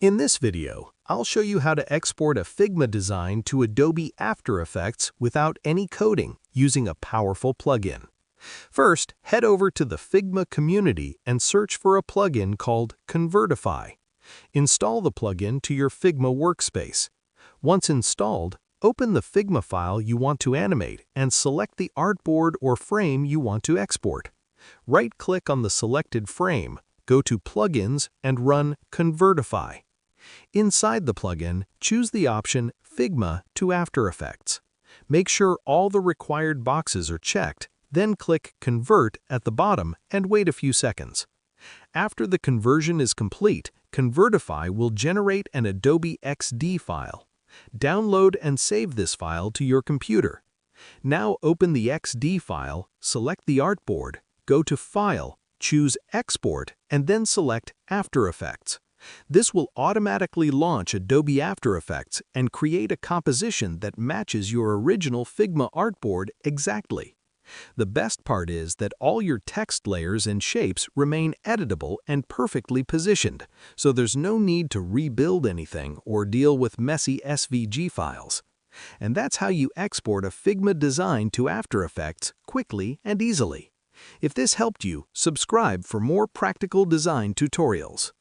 In this video, I'll show you how to export a Figma design to Adobe After Effects without any coding using a powerful plugin. First, head over to the Figma community and search for a plugin called Convertify. Install the plugin to your Figma workspace. Once installed, open the Figma file you want to animate and select the artboard or frame you want to export. Right-click on the selected frame, go to Plugins and run Convertify. Inside the plugin, choose the option Figma to After Effects. Make sure all the required boxes are checked, then click Convert at the bottom and wait a few seconds. After the conversion is complete, Convertify will generate an Adobe XD file. Download and save this file to your computer. Now open the XD file, select the artboard, go to File, choose Export, and then select After Effects. This will automatically launch Adobe After Effects and create a composition that matches your original Figma artboard exactly. The best part is that all your text layers and shapes remain editable and perfectly positioned, so there's no need to rebuild anything or deal with messy SVG files. And that's how you export a Figma design to After Effects quickly and easily. If this helped you, subscribe for more practical design tutorials.